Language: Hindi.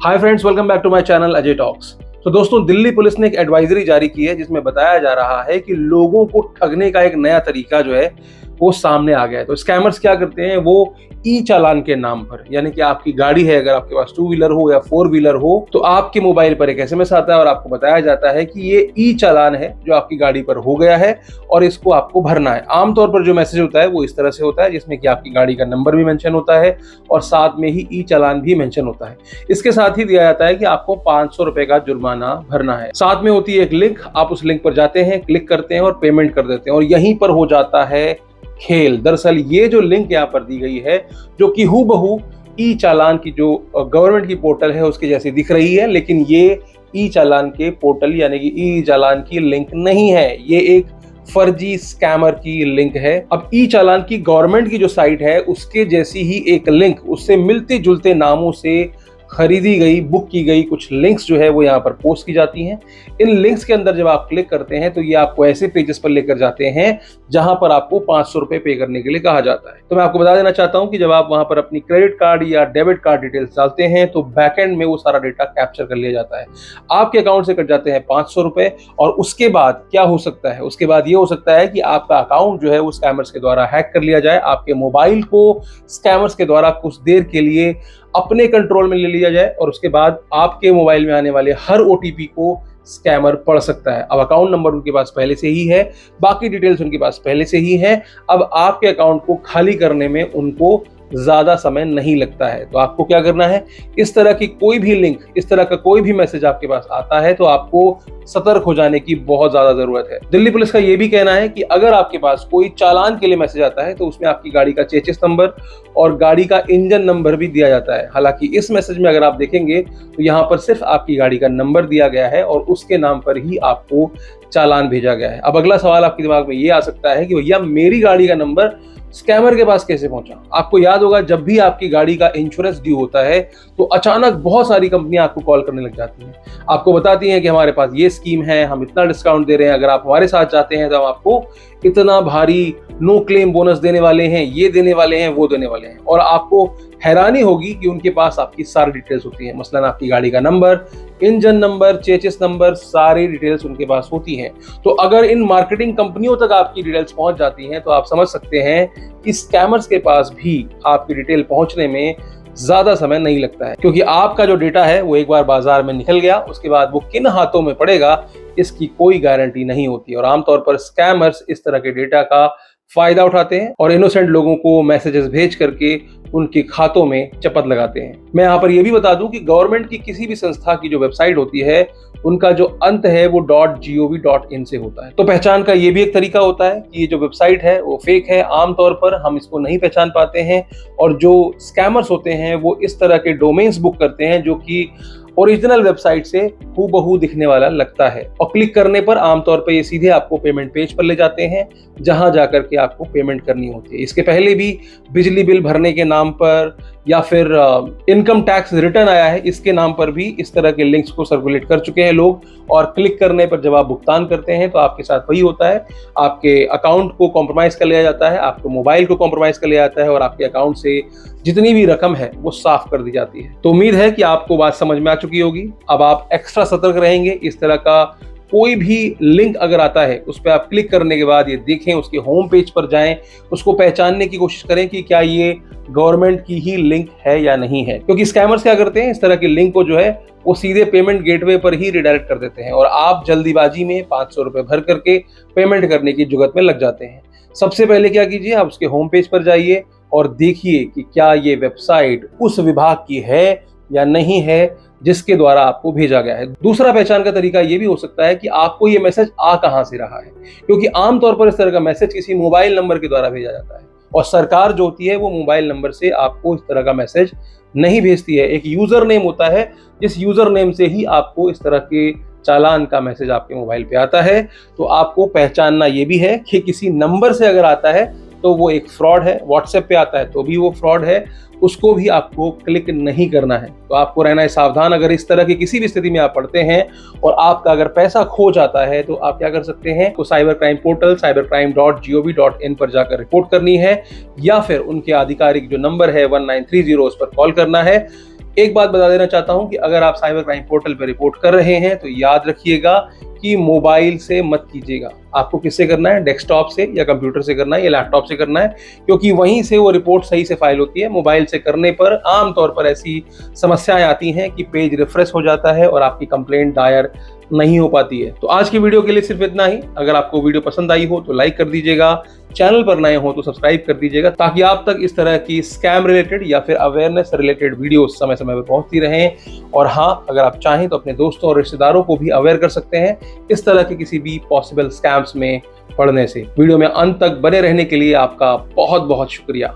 Hi friends, welcome back to my channel Ajay talks. तो दोस्तों, दिल्ली पुलिस ने एक एडवाइजरी जारी की है जिसमें बताया जा रहा है कि लोगों को ठगने का एक नया तरीका जो है वो सामने आ गया है। तो स्कैमर्स क्या करते हैं, वो ई चालान के नाम पर, यानी कि आपकी गाड़ी है, अगर आपके पास 2 व्हीलर हो या 4 व्हीलर हो, तो आपके मोबाइल पर एक एसएमएस आता है और आपको बताया जाता है कि ये ई चालान है जो आपकी गाड़ी पर हो गया है और इसको आपको भरना है। आमतौर पर जो मैसेज होता है वो इस तरह से होता है, जिसमें कि आपकी गाड़ी का नंबर भी मेंशन होता है और साथ में ही ई चालान भी मेंशन होता है। इसके साथ ही दिया जाता है कि आपको 500 रुपए का जुर्माना भरना है। साथ में होती है एक लिंक, आप उस लिंक पर जाते हैं, क्लिक करते हैं और पेमेंट कर देते हैं और यहीं पर हो जाता है खेल। दरअसल ये जो लिंक यहाँ पर दी गई है, जो कि हूबहू ई चालान की जो गवर्नमेंट की पोर्टल है उसके जैसी दिख रही है, लेकिन ये ई चालान के पोर्टल यानी कि ई चालान की लिंक नहीं है, ये एक फर्जी स्कैमर की लिंक है। अब ई चालान की गवर्नमेंट की जो साइट है उसके जैसी ही एक लिंक, उससे मिलते जुलते नामों से खरीदी गई, बुक की गई कुछ लिंक्स जो है वो यहाँ पर पोस्ट की जाती हैं। इन लिंक्स के अंदर जब आप क्लिक करते हैं तो ये आपको ऐसे पेजेस पर लेकर जाते हैं जहां पर आपको 500 रुपए पे करने के लिए कहा जाता है। तो मैं आपको बता देना चाहता हूं कि जब आप वहां पर अपनी क्रेडिट कार्ड या डेबिट कार्ड डिटेल्स डालते हैं तो बैकएंड में वो सारा डेटा कैप्चर कर लिया जाता है। आपके अकाउंट से कट जाते हैं 500 रुपए और उसके बाद क्या हो सकता है, उसके बाद ये हो सकता है कि आपका अकाउंट जो है वो स्कैमर्स के द्वारा हैक कर लिया जाए, आपके मोबाइल को स्कैमर्स के द्वारा कुछ देर के लिए अपने कंट्रोल में ले लिया जाए और उसके बाद आपके मोबाइल में आने वाले हर ओटीपी को स्कैमर पढ़ सकता है। अब अकाउंट नंबर उनके पास पहले से ही है, बाकी डिटेल्स उनके पास पहले से ही है। अब आपके अकाउंट को खाली करने में उनको ज्यादा समय नहीं लगता है। तो आपको क्या करना है, इस तरह की कोई भी लिंक, इस तरह का कोई भी मैसेज आपके पास आता है तो आपको सतर्क हो जाने की बहुत ज्यादा जरूरत है। दिल्ली पुलिस का यह भी कहना है कि अगर आपके पास कोई चालान के लिए मैसेज आता है तो उसमें आपकी गाड़ी का चेचिस नंबर और गाड़ी का इंजन नंबर भी दिया जाता है। हालांकि इस मैसेज में अगर आप देखेंगे तो यहाँ पर सिर्फ आपकी गाड़ी का नंबर दिया गया है और उसके नाम पर ही आपको चालान भेजा गया है। अब अगला सवाल आपके दिमाग में ये आ सकता है कि भैया मेरी गाड़ी का नंबर स्कैमर के पास कैसे पहुंचा। आपको याद होगा, जब भी आपकी गाड़ी का इंश्योरेंस ड्यू होता है तो अचानक बहुत सारी कंपनियां आपको कॉल करने लग जाती हैं, आपको बताती हैं कि हमारे पास ये स्कीम है, हम इतना डिस्काउंट दे रहे हैं, अगर आप हमारे साथ जाते हैं तो हम आपको इतना भारी नो क्लेम बोनस देने वाले हैं, ये देने वाले हैं, वो देने वाले हैं। और आपको हैरानी होगी कि उनके पास आपकी सारी डिटेल्स होती हैं, मसलन आपकी गाड़ी का number, engine number, chassis number, सारी डिटेल्स उनके पास होती हैं। तो अगर इन मार्केटिंग कंपनियों तक आपकी डिटेल्स पहुंच जाती हैं तो आप समझ सकते हैं कि स्कैमर्स के पास भी आपकी डिटेल पहुंचने में ज्यादा समय नहीं लगता है, क्योंकि आपका जो डेटा है वो एक बार बाजार में निकल गया, उसके बाद वो किन हाथों में पड़ेगा इसकी कोई गारंटी नहीं होती। और आमतौर पर स्कैमर्स इस तरह के डेटा का फायदा उठाते हैं और इनोसेंट लोगों को मैसेजेस भेज करके उनके खातों में चपत लगाते हैं। मैं यहाँ पर यह भी बता दूं कि गवर्नमेंट की किसी भी संस्था की जो वेबसाइट होती है उनका जो अंत है वो .gov.in से होता है। तो पहचान का ये भी एक तरीका होता है कि ये जो वेबसाइट है वो फेक है, आमतौर पर हम इसको नहीं पहचान पाते हैं और जो स्कैमर्स होते हैं वो इस तरह के डोमेन्स बुक करते हैं जो कि ओरिजिनल वेबसाइट से हूबहू दिखने वाला लगता है और क्लिक करने पर आमतौर पर ये सीधे आपको पेमेंट पेज पर ले जाते हैं जहां जाकर के आपको पेमेंट करनी होती है। इसके पहले भी बिजली बिल भरने के नाम पर या फिर इनकम टैक्स रिटर्न आया है इसके नाम पर भी इस तरह के लिंक्स को सर्कुलेट कर चुके हैं लोग, और क्लिक करने पर जब आप भुगतान करते हैं तो आपके साथ वही होता है, आपके अकाउंट को कॉम्प्रोमाइज कर लिया जाता है, आपके मोबाइल को कॉम्प्रोमाइज कर लिया जाता है और आपके अकाउंट से जितनी भी रकम है वो साफ कर दी जाती है। तो उम्मीद है कि आपको बात समझ में आ चुकी होगी। अब आप एक्स्ट्रा सतर्क रहेंगे। इस तरह का कोई भी लिंक अगर आता है उस पर आप क्लिक करने के बाद ये देखें, उसके होम पेज पर जाएं, उसको पहचानने की कोशिश करें कि क्या ये गवर्नमेंट की ही लिंक है या नहीं है, क्योंकि स्कैमर्स क्या करते हैं, इस तरह की लिंक को जो है वो सीधे पेमेंट गेटवे पर ही रिडायरेक्ट कर देते हैं और आप जल्दीबाजी में 500 रुपए भर करके पेमेंट करने की जुगत में लग जाते हैं। सबसे पहले क्या कीजिए, आप उसके होम पेज पर जाइए और देखिए कि क्या ये वेबसाइट उस विभाग की है या नहीं है जिसके द्वारा आपको भेजा गया है। दूसरा पहचान का तरीका ये भी हो सकता है कि आपको ये मैसेज आ कहां से रहा है, क्योंकि आमतौर पर इस तरह का मैसेज किसी मोबाइल नंबर के द्वारा भेजा जाता है और सरकार जो होती है वो मोबाइल नंबर से आपको इस तरह का मैसेज नहीं भेजती है। एक यूजर नेम होता है, जिस यूजर नेम से ही आपको इस तरह के चालान का मैसेज आपके मोबाइल पे आता है। तो आपको पहचानना ये भी है कि किसी नंबर से अगर आता है तो वो एक फ्रॉड है, व्हाट्सएप पे आता है तो भी वो फ्रॉड है, उसको भी आपको क्लिक नहीं करना है। तो आपको रहना है सावधान। अगर इस तरह की किसी भी स्थिति में आप पड़ते हैं और आपका अगर पैसा खो जाता है तो आप क्या कर सकते हैं, तो साइबर क्राइम पोर्टल cybercrime.gov.in पर जाकर रिपोर्ट करनी है या फिर उनके आधिकारिक जो नंबर है 1930 उस पर कॉल करना है। एक बात बता देना चाहता हूं कि अगर आप साइबर क्राइम पोर्टल पर रिपोर्ट कर रहे हैं तो याद रखिएगा कि मोबाइल से मत कीजिएगा। आपको किससे करना है, डेस्कटॉप से या कंप्यूटर से करना है या लैपटॉप से करना है, क्योंकि वहीं से वो रिपोर्ट सही से फाइल होती है। मोबाइल से करने पर आमतौर पर ऐसी समस्याएं आती हैं कि पेज रिफ्रेश हो जाता है और आपकी कंप्लेंट दायर नहीं हो पाती है। तो आज की वीडियो के लिए सिर्फ इतना ही। अगर आपको वीडियो पसंद आई हो तो लाइक कर दीजिएगा, चैनल पर नए हो तो सब्सक्राइब कर दीजिएगा, ताकि आप तक इस तरह की स्कैम रिलेटेड या फिर अवेयरनेस रिलेटेड वीडियो समय समय पर पहुंचती रहें। और हाँ, अगर आप चाहें तो अपने दोस्तों और रिश्तेदारों को भी अवेयर कर सकते हैं इस तरह के किसी भी पॉसिबल स्कैम्स में पड़ने से। वीडियो में अंत तक बने रहने के लिए आपका बहुत बहुत शुक्रिया।